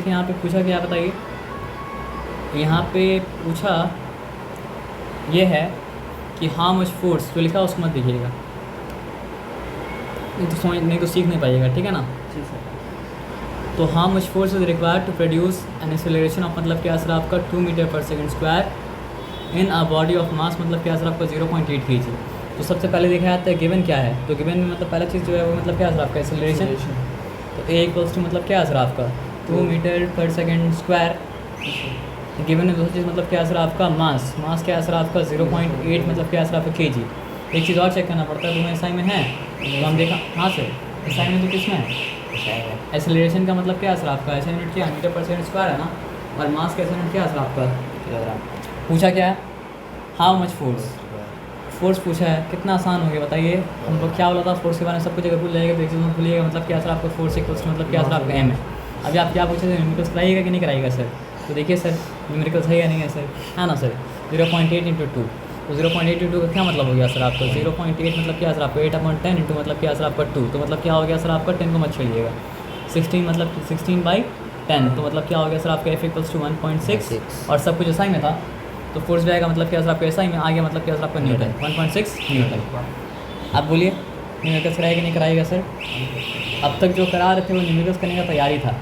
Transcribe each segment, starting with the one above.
देखिए यहाँ पे पूछा क्या बताइए, यहाँ पे पूछा ये है कि हाउ मच फोर्स, जो लिखा उसको मत देखिएगा, नहीं तो सीख नहीं पाइएगा, ठीक है ना। जी सर। तो how much force is required to produce an acceleration of मतलब क्या सर आपका 2 metre per second square in a body of mass मतलब क्या सर आपका 0.8 kg। तो सबसे पहले देखा जाता है गिवन क्या है, तो गिवन में मतलब पहला चीज़ जो है वो मतलब क्या सर आपका एक्सेलरेशन, तो ए इक्वल्स टू मतलब क्या सर आपका 2 metre per second square. Given में दूसरी चीज़ मतलब क्या सर आपका मास, मास क्या सर आपका 0.8 मतलब क्या सर आपका kg। एक चीज़ और चेक करना पड़ता है, दोनों एसआई में है तो हम देखा, हाँ सर एसआई में तो किस में है, एक्सेलरेशन का मतलब क्या है सर आपका, ऐसा यूनिट क्या मीटर पर सेकंड स्क्वायर है ना, और मास का ऐसा यूनिट क्या है सर आपका किलोग्राम। पूछा क्या है, हाउ मच फोर्स, फोर्स पूछा है, कितना आसान हो गया बताइए। हम लोग क्या बोला था फोर्स के बारे में सब कुछ अगर भूल जाएगा तो एक चीज़ मत भूलिएगा, मतलब क्या सर आपका फोर्स इक्वल्स मतलब क्या सर आपका एम है। अभी आप क्या पूछे थे, न्यूमेरिकल्स कराइएगा कि नहीं कराइएगा सर, तो देखिए सर न्यूमेरिकल्स है या नहीं है सर, है ना सर। 0.8 इंटू 2, तो 0.8 इंटू का क्या मतलब हो गया सर आपका 0.8 मतलब क्या सर आपका 8/10 इंटू मतलब क्या सर आपका 2, तो मतलब क्या हो गया सर आपका 10 को मत छोड़िएगा, 16 मतलब 16/10, तो मतलब क्या हो गया सर आपका एफ इक्वल्स टू 1.6, और सब कुछ एसआई में था तो फोर्स भी आएगा मतलब क्या सर आपका एसआई में आ गया मतलब क्या सर आपका न्यूटन 1.6 न्यूटन। आप बोलिए न्यूमेरिकल्स कराएगा नहीं कराएगा सर। अब तक जो करा रहे थे वो न्यूमेरिकल्स करने का तैयारी था,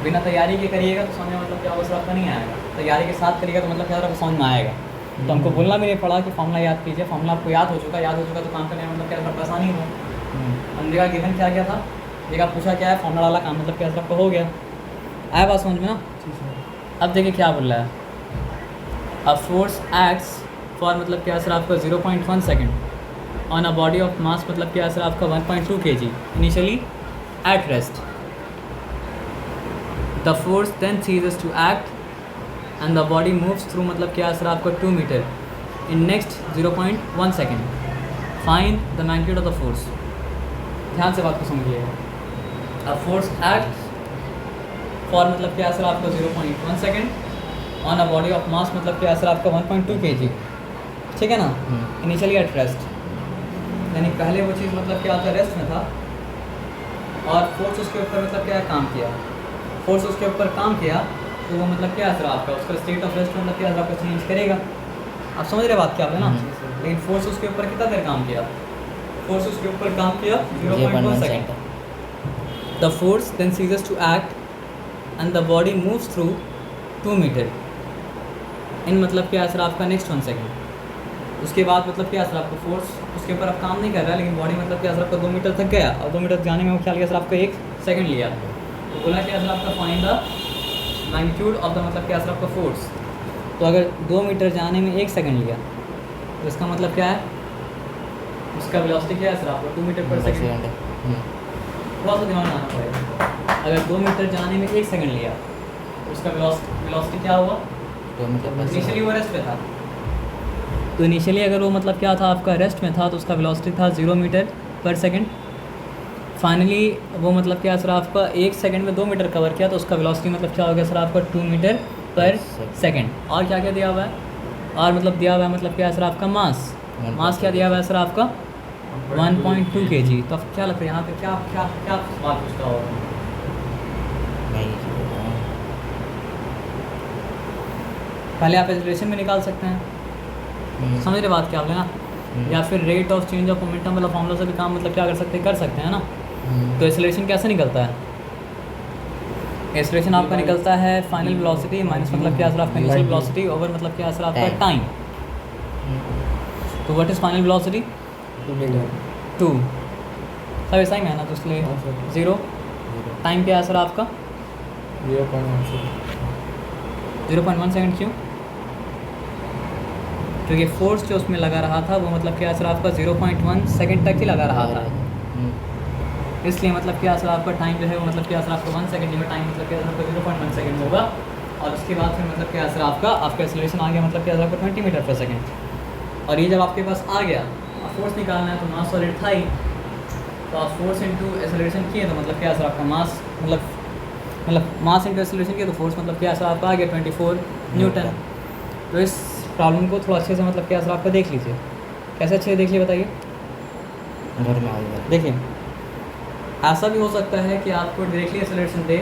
बिना तैयारी के करिएगा तो समझ में मतलब क्या होगा सर आपका नहीं आएगा, तैयारी के साथ करिएगा तो मतलब क्या आपको समझ में आएगा। तो हमको बोलना भी नहीं पड़ा कि फॉर्मूला याद कीजिए, फॉर्मूला आपको याद हो चुका तो काम करने में मतलब क्या आपका आसानी हो। हमने देखा गिवन क्या क्या था, देखा पूछा क्या है, फॉर्मूला वाला काम मतलब क्या सर आपका हो गया, आया बात समझ में ना। अब देखिए क्या बोल रहा है, अ फोर्स एक्ट्स फॉर मतलब क्या सर आपका 0.1 second on a body of mass मतलब क्या सर आपका 1.2 kg initially at rest. The force then ceases to act and the body moves through मतलब क्या सर आपका 2 metre in next 0.1 second. Find the magnitude of the force. ध्यान से बात को समझिएगा, अ फोर्स एक्ट फॉर मतलब क्या सर आपका 0.1 second on a body of mass मतलब क्या सर आपका 1.2 kg, ठीक है ना, इनिशियली एट रेस्ट, यानी पहले वो चीज़ मतलब क्या था रेस्ट में था, और फोर्स उसके ऊपर मतलब क्या काम किया, फोर्स उसके ऊपर काम किया तो वो मतलब क्या सर आपका उसका स्टेट ऑफ रेस्ट मतलब क्या सर आपका चेंज करेगा। आप समझ रहे बात क्या आपने ना, लेकिन फोर्स उसके ऊपर कितना देर काम किया, फोर्स उसके ऊपर काम किया 0.1 second. The force then ceases to act and the body moves through 2 metre in मतलब क्या सर आपका नेक्स्ट 1 सेकेंड। उसके बाद मतलब क्या सर आपका फोर्स उसके ऊपर अब काम नहीं कर रहा है, लेकिन बॉडी मतलब क्या सर आपका 2 मीटर तक गया, और 2 मीटर जाने में वो क्या लिया सर आपका 1 सेकेंड लिया, तो बोला क्या सर आपका find the magnitude of the मतलब क्या सर आपका फोर्स। तो अगर 2 मीटर जाने में 1 सेकेंड लिया तो इसका मतलब क्या है, उसका वेलोसिटी क्या है सर आपका 2 मीटर पर सेकेंड। थोड़ा सा दिमाग लगाना पड़ेगा, अगर 2 मीटर जाने में 1 सेकेंड लिया तो उसका वेलोसिटी क्या हुआ, इनिशियली वो रेस्ट पे था, तो इनिशियली अगर वो मतलब क्या था आपका रेस्ट में था तो उसका वेलोसिटी था 0 मीटर पर सेकेंड। फाइनली वो मतलब क्या सर आपका 1 सेकेंड में 2 मीटर कवर किया तो उसका वेलोसिटी मतलब क्या हो गया सर आपका 2 मीटर पर सेकेंड। और क्या क्या दिया हुआ है, और मतलब दिया हुआ है मतलब क्या सर आपका मास, मास क्या दिया हुआ है सर आपका 1.2 kg। तो अब क्या लगता है यहाँ पे क्या क्या क्या बात पूछता होगा, पहले आप एक्सेलरेशन में निकाल सकते हैं, समझ रहे बात क्या आप ना, या फिर rate of change of momentum वाला फॉर्मूला से भी काम मतलब क्या कर सकते हैं ना। तो एक्सेलरेशन कैसे निकलता है, एक्सेलरेशन आपका निकलता है फाइनल वेलोसिटी माइनस मतलब क्या सर आपका इनिशियल वेलोसिटी ओवर मतलब क्या सर आपका टाइम। तो व्हाट इज़ फाइनल वेलोसिटी 2, सब ऐसा ही में है ना, तो इसलिए 0, टाइम क्या है सर आपका 0.1 सेकेंड। क्यों, क्योंकि फोर्स जो उसमें लगा रहा था वो मतलब क्या सर आपका 0.1 सेकेंड तक ही लगा रहा था, इसलिए मतलब क्या सर आपका टाइम जो है वो मतलब क्या सर आपका 1 सेकेंड में टाइम मतलब क्या सर आपका 0.1 सेकेंड होगा, और उसके बाद फिर मतलब क्या सर आपका एक्सेलरेशन आ गया मतलब क्या सर आपका 20 मीटर पर सेकेंड। और ये जब आपके पास आ गया, अब फोर्स निकालना है तो मास सॉलिड था ही, तो आप फोर्स इंटू एक्सेलरेशन किए तो मतलब क्या सर आपका मास मतलब मास इंटू एक्सेलरेशन किए तो फोर्स मतलब क्या सर आपका आ गया 24 न्यूटन। तो इस प्रॉब्लम को थोड़ा अच्छे से मतलब क्या सर आपका देख लीजिए, कैसे अच्छे से देख लीजिए बताइए। देखिए ऐसा भी हो सकता है कि आपको डायरेक्टली एक्सेलरेशन दे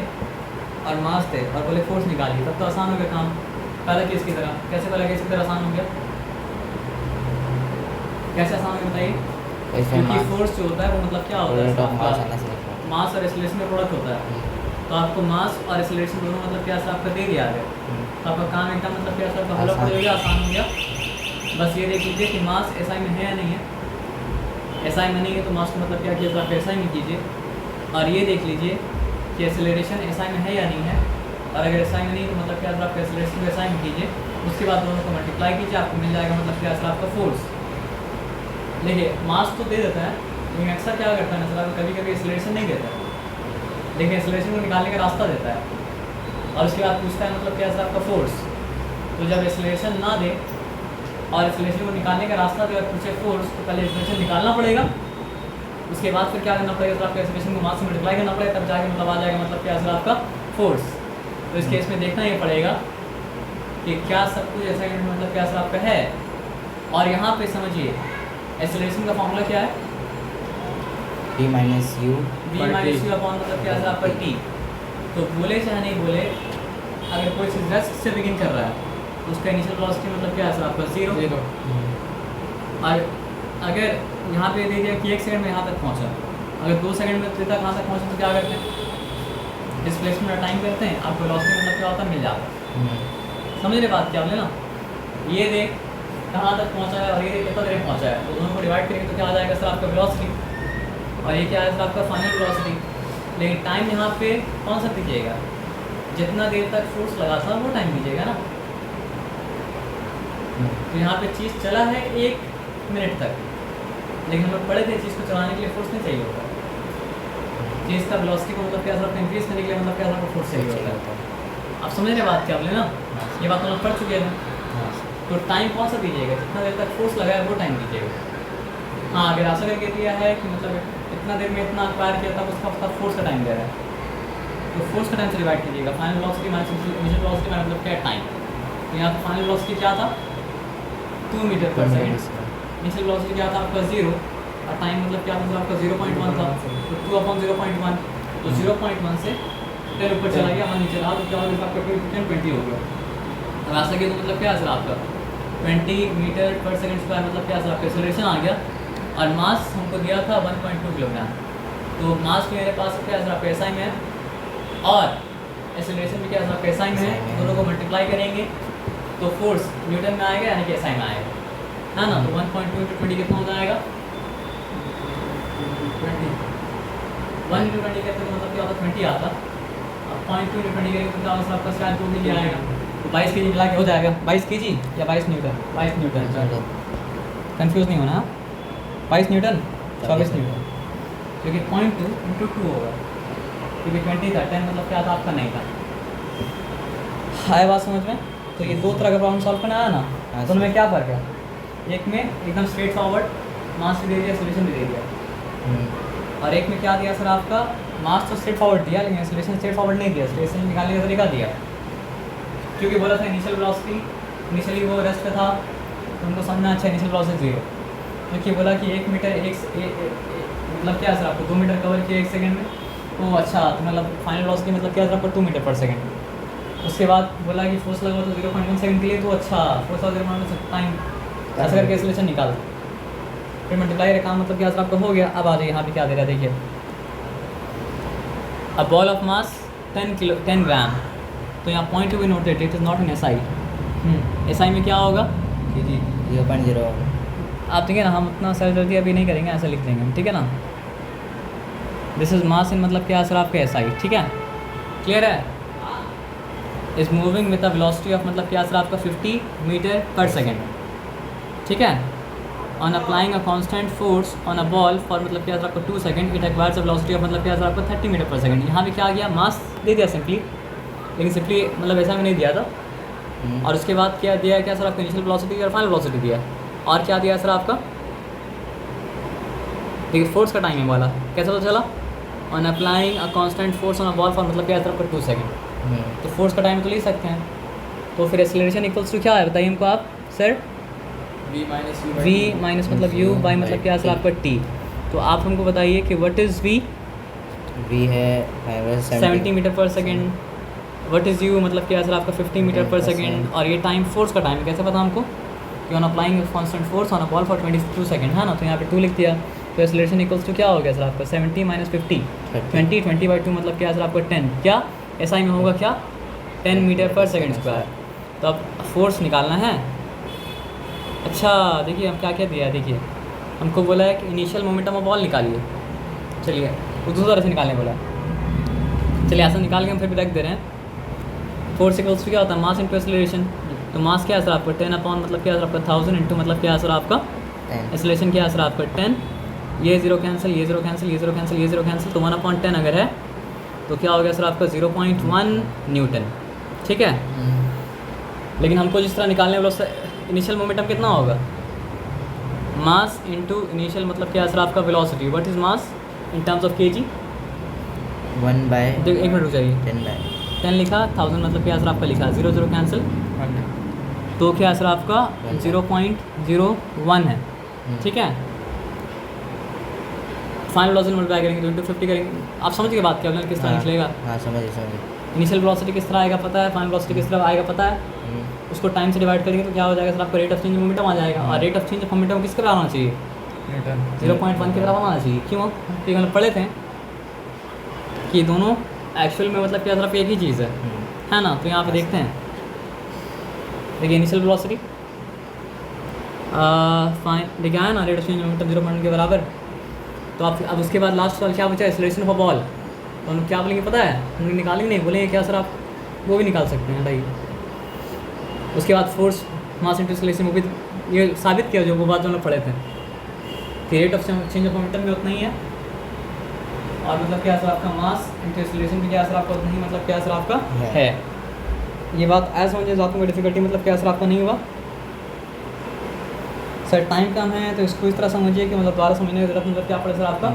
और मास दे और बोले फोर्स निकालिए, तब तो आसान हो गया काम। पहला केस की तरह कैसे, पहला केस की तरह आसान हो गया, कैसे आसान हो गया बताइए? क्योंकि फोर्स जो होता है वो मतलब क्या होता है, मास और एक्सेलरेशन का प्रोडक्ट होता है। तो आपको मास और एक्सेलरेशन दोनों मतलब क्या आपका दे दिया है, तो आपका काम एकदम मतलब क्या आपका हल्का हो गया, आसान हो गया। बस ये देख लीजिए कि मास एसआई में है या नहीं है। एसआई में नहीं है तो मास को मतलब क्या किया, तो आप एसआई में कीजिए। और ये देख लीजिए कि एक्सेलरेशन एसआई में है या नहीं है, और अगर एसआई में नहीं तो मतलब क्या आप एक्सेलरेशन को एसआई में कीजिए। उसके बाद दोनों को मल्टीप्लाई कीजिए, आपको मिल जाएगा मतलब क्या आपका फोर्स। देखिए मास तो दे देता है, लेकिन अक्सर क्या करता है ना, कभी कभी एक्सेलरेशन नहीं देता है, लेकिन एक्सेलरेशन को निकालने का रास्ता देता है। और उसके बाद पूछता है मतलब क्या आपका फोर्स। तो जब एक्सेलरेशन ना दे और एक्सेलरेशन को निकालने का रास्ता दे और पूछे फोर्स, तो पहले एक्सेलरेशन निकालना पड़ेगा। उसके बाद फिर क्या करना पड़ेगा, तो आपका एक्सेलरेशन को मास से मल्टीप्लाई करना पड़ेगा, तब जाके मतलब आ जाएगा मतलब क्या आपका फोर्स। तो इस केस में देखना ये पड़ेगा कि क्या सब कुछ ऐसा मतलब क्या आपका है। और यहाँ पे समझिए एक्सेलरेशन का फॉर्मूला क्या है, v माइनस यू अपॉन मतलब क्या आपका t। तो बोले चाहे नहीं बोले, अगर कोई चीज़ रेस्ट से बिगिन कर रहा है तो उसका इनिशियल वेलोसिटी मतलब क्या है आपका 0। और अगर यहाँ पे दे दिया कि 1 सेकंड में यहाँ तक पहुँचा, अगर 2 सेकंड में तक कहाँ तक पहुँचा तो क्या करते हैं, डिस्प्लेसमेंट टाइम करते हैं, आपको वेलोसिटी मतलब क्या होता है, मिल जाता है। समझ रहे बात क्या आपने ना, ये देख कहाँ तक पहुँचा है और ये देख कितना देर पहुँचा है, तो दोनों को डिवाइड करेंगे तो क्या आ जाएगा सर आपका वेलोसिटी, और ये क्या है आपका फाइनल वेलोसिटी। लेकिन टाइम यहाँ पे कौन सा दीजिएगा, जितना देर तक फोर्स लगा था वो टाइम दीजिएगा ना। तो यहाँ पे चीज़ चला है 1 मिनट तक, लेकिन हम लोग पढ़े थे चीज़ को चलाने के लिए फोर्स नहीं चाहिए होता, चीज़ का वेलोसिटी को मतलब क्या आपको इंक्रीज करने के लिए मतलब क्या आपको फोर्स चाहिए होता है। आप समझ रहे बात क्या आपने ना, ये बात हम लोग पढ़ चुके हैं। तो टाइम कौन सा दीजिएगा, जितना देर तक फोर्स लगा है वो टाइम दीजिएगा। हाँ अगर ऐसा करके दिया है कि मतलब इतना देर में इतना अक्वायर किया था, उसका फोर्स का टाइम दे रहा है, तो फोर्स का टाइम से डिवाइड कीजिएगा। Final velocity minus initial velocity का मतलब क्या है, टाइम। तो यहाँ पर फाइनल वेलोसिटी क्या था 2 मीटर पर सेकेंड, इनिशियल वेलोसिटी क्या था आपका 0, और टाइम मतलब क्या था आपका 0.1 था, तो 2/0.1, तो 0.1 से 10 ऊपर चला गया, 1 नीचे रहा, तो क्या होगा आपका 10-20 होगा। अब ऐसा किया तो मतलब क्या सर आपका 20 मीटर पर सेकेंड स्क्वायर मतलब क्या सर आपका एक्सेलरेशन आ गया, और मास हमको दिया था 1.2 किलोग्राम। तो मास मेरे पास क्या है आपका एसआई में है, और एक्सेलरेशन भी क्या है आपका एसआई में है, दोनों को मल्टीप्लाई करेंगे तो फोर्स न्यूटन में आएगा, यानी कि एसआई में आएगा, है ना। तो 1.2 × 20 कितना हो जाएगा 20, 1 × 20 करते तो मतलब क्या होता 20 आता। अब 0.2 × 20 करेंगे तो क्या होगा आपका शायद 2 मिली आएगा, तो 22 kg मिला के हो जाएगा, 22 kg या 22 न्यूटन, 22 न्यूटन, कंफ्यूज नहीं होना, 22 न्यूटन 24 न्यूटन, क्योंकि 0.2 × 2 होगा, क्योंकि 20 था, 10 मतलब क्या था आपका नहीं था। है बात समझ में। तो ये 2 तरह का प्रॉब्लम सॉल्व करना आया ना, तो उनमें क्या फ़र्क है, एक में एकदम स्ट्रेट फॉरवर्ड मास भी दे दिया, सोल्यूशन भी दे दिया, और एक में क्या दिया सर आपका मास तो स्ट्रेट फॉरवर्ड दिया, लेकिन सोल्यूशन स्ट्रेट फॉरवर्ड नहीं दिया, सोल्यूशन निकालने का तरीका दिया। क्योंकि बोला था इनिशियल वेलोसिटी, इनिशियली वो रेस्ट पे था, तो उनको समझना अच्छा इनिशियल वेलोसिटी 0, क्योंकि बोला कि 1 मीटर मतलब क्या सर आपको 2 मीटर कवर किया 1 सेकंड में, तो अच्छा तो मतलब फाइनल वेलोसिटी मतलब क्या सर आपको 2 मीटर पर सेकंड। उसके बाद बोला कि फोर्स लगा तो 0.1 सेकंड के लिए, तो अच्छा फोर्स और 0.1 टाइम, ऐसा करके एक्सेलरेशन निकाल, फिर मल्टीप्लाई काम मतलब क्या सर आपका हो गया। अब आ जाइए यहाँ पे क्या दे रहा है, देखिए अ बॉल ऑफ मास 10 ग्राम, तो यहाँ point to be noted, it is not an SI. SI में क्या होगा जी 0.0, आप देखें ना, हम उतना सरदर्दी अभी नहीं करेंगे, ऐसा लिख देंगे हम, ठीक है ना। दिस इज मास इन मतलब क्या सर आपका एसआई, ठीक है, क्लियर है। Is moving with the velocity of मतलब क्या सर आपका 50 मीटर पर सेकेंड, ठीक है। On applying a constant force on a ball for मतलब क्या सर आपको 2 second, it acquires a velocity of मतलब क्या सर आपको 30 मीटर पर सेकंड। यहाँ पे क्या गया, मास दे दिया सिंपली, लेकिन सिंपली मतलब ऐसा में नहीं दिया था, और उसके बाद क्या दिया, क्या सर आपको इनिशियल वेलोसिटी और फाइनल वेलोसिटी दिया, और क्या दिया सर आपका, देखिए फोर्स का टाइम है वाला, कैसा पता चला, on applying a constant force on a ball for मतलब क्या सर आपको 2 सेकंड, तो फोर्स का टाइम तो ले सकते हैं। तो फिर एक्सेलरेशन इक्वल्स टू क्या है बताइए हमको आप सर, v माइनस मतलब u बाई मतलब क्या सर आपका t। तो आप हमको बताइए कि व्हाट इज़ v वी है 70 मीटर पर सेकेंड। वट इज़ यू मतलब क्या सर आपका 50 मीटर पर सेकेंड। और ये टाइम फोर्स का टाइम कैसे पता हमको कि on applying constant force on a ball for 22 second है ना, तो यहाँ पे 2 लिख दिया। तो एक्सेलरेशन इक्वल्स टू क्या हो गया सर आपका 70 माइनस 50 20/2 मतलब क्या सर आपका 10 क्या SI में होगा क्या 10 मीटर पर सेकेंड स्क्वायर। तो अब फोर्स निकालना है। अच्छा देखिए हम क्या क्या दिया है, देखिए हमको बोला है कि इनिशियल मोमेंटम ऑफ बॉल निकालिए। चलिए वो दूसरी तरह से निकालने बोला है। चलिए ऐसा निकाल के हम फिर भी रख दे रहे हैं। फोर्स इक्वल्स टू क्या होता है मास इंटू एक्सेलरेशन। तो मास क्या है सर आपका 10 अपॉन मतलब क्या है सर आपका 1000 इंटू मतलब क्या है सर आपका एक्सेलरेशन क्या है सर आपका 10। ये 0 कैंसिल, ये 0 कैंसिल, ये 0 कैंसिल, ये 0 कैंसिल, तो 1/10 अगर है तो क्या हो गया सर आपका 0.1 न्यूटन। ठीक है, लेकिन हमको जिस तरह निकालने वाला इनिशियल मोमेंटम कितना होगा मास इंटू इनिशियल मतलब क्या है सर आपका velocity. What is mass in terms of kg। 1/10 एक मिनट रुक जाइए। 10 लिखा 1000 मतलब क्या है सर आपका लिखा 0 0 कैंसिल, तो क्या है सर आपका 0.01 है। ठीक है, फाइनल वेलोसिटी मल्टीप्लाई करेंगे तो इंटू 50 करेंगे। आप समझ गए बात क्या किस तरह निकलेगा। हाँ समझ। इनिशियल वेलोसिटी किस तरह आएगा पता है, फाइनल वेलोसिटी किस तरह आएगा पता है। उसको टाइम से डिवाइड करेंगे तो क्या हो जाएगा सर आपका रेट ऑफ चेंज मोमेंटम आ जाएगा। और रेट ऑफ चेंज मोमेंटम किसके बराबर होना चाहिए 0.1 के बराबर आना चाहिए। क्यों, क्योंकि मतलब पढ़े थे कि दोनों एक्चुअल में मतलब क्या तरफ एक ही चीज़ है ना। तो यहाँ पे देखते हैं, देखिए इनिशियल वेलोसिटी फाइन देखिए आया ना रेट ऑफ चेंज मोमेंटम 0.1 के बराबर। तो आप अब उसके बाद लास्ट सवाल क्या बचा एक्सेलरेशन ऑफ अ बॉल। तो हम क्या बोलेंगे पता है, हम निकालेंगे नहीं, बोलेंगे क्या सर आप वो भी निकाल सकते हैं भाई। उसके बाद फोर्स मास इंटू एक्सेलरेशन वो भी ये साबित किया जो वो बात जो हम लोग पढ़े थे कि rate of change of momentum भी उतना ही है और मतलब क्या सर आपका मास इंटू एक्सेलरेशन भी क्या सर आपका उतना ही मतलब क्या सर आपका है। ये बात ऐसा समझे आपको कोई डिफिकल्टी मतलब क्या सर आपका नहीं हुआ। सर टाइम कम है तो इसको इस तरह समझिए कि मतलब दोबारा समझने की जरूरत मतलब क्या पड़े सर आपका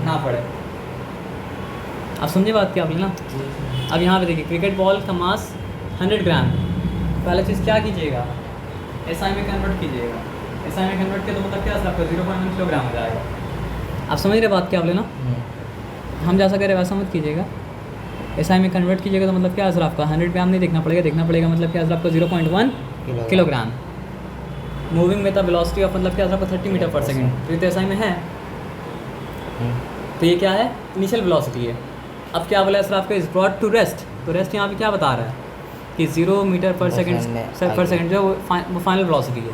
ना पड़े। आप समझे बात क्या आपने ना। अब यहाँ पे देखिए क्रिकेट बॉल का मास 100 ग्राम। पहले चीज़ क्या कीजिएगा SI में कन्वर्ट कीजिएगा। SI में कन्वर्ट किया तो मतलब क्या सर आपका 0.1 किलोग्राम हो जाएगा। आप समझ रहे बात क्या आप लेना। हम जैसा करें वैसा मत कीजिएगा। SI में कन्वर्ट कीजिएगा तो मतलब क्या सर आपका 100 ग्राम नहीं देखना पड़ेगा मतलब क्या सर आपका 0.1 kilogram. Moving with the velocity of मतलब क्या सर आपका 30 मीटर पर सेकेंड। तो ये SI में है तो ये क्या है इनिशियल वेलोसिटी है। अब क्या बोला सर आपका इज ब्रॉट टू रेस्ट। तो रेस्ट यहाँ पे क्या बता रहा है कि 0 मीटर पर सेकेंड जो वो फाइनल वेलोसिटी है।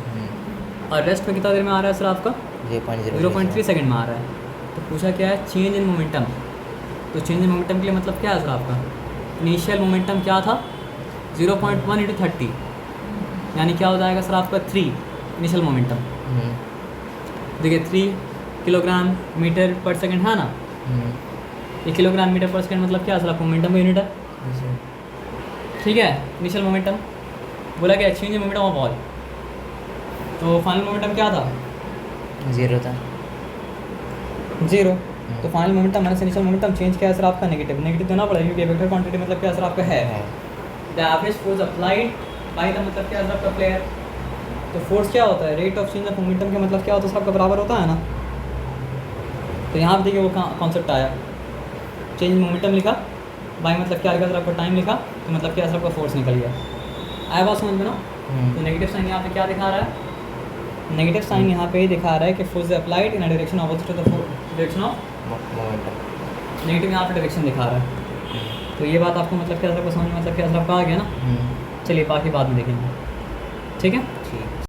और रेस्ट में कितना देर में आ रहा है सर आपका 0.3 सेकेंड में आ रहा है। तो पूछा क्या है चेंज इन मोमेंटम। तो चेंज इन मोमेंटम के लिए मतलब क्या है सर आपका इनिशियल मोमेंटम क्या था 0.1 इंटू 30 यानी क्या हो जाएगा सर आपका 3 इनिशियल मोमेंटम। देखिए 3 किलोग्राम मीटर पर सेकेंड है ना। ये किलोग्राम मीटर पर सेकेंड मतलब क्या सर आपका मोमेंटम का यूनिट है। ठीक है, इनिशियल मोमेंटम बोला क्या change in momentum of ball. तो फाइनल मोमेंटम क्या था 0 था 0। तो final momentum minus initial momentum change क्या है सर आपका नेगेटिव देना पड़ेगा क्योंकि वेक्टर क्वांटिटी मतलब क्या सर आपका है। The average force applied by the मतलब क्या सर आपका प्लेयर। तो फोर्स क्या होता है rate of change of momentum का मतलब क्या होता है सर आपका बराबर होता है ना। तो यहाँ पे देखिए वो कॉन्सेप्ट आया चेंज मोमेंटम लिखा बाय मतलब क्या लिखा सर आपका टाइम लिखा तो मतलब क्या सर आपका फोर्स निकल गया। आया बात समझ में ना। तो नेगेटिव साइन यहाँ पे क्या दिखा रहा है नेगेटिव साइन यहाँ पे दिखा रहा है कि force applied in direction opposite to the direction of momentum. Negative यहाँ पे डायरेक्शन दिखा रहा है। तो ये बात आपको मतलब क्या सर आपको समझ में मतलब क्या सर आपका आ गया ना। चलिए बाकी बाद में देखेंगे। ठीक है।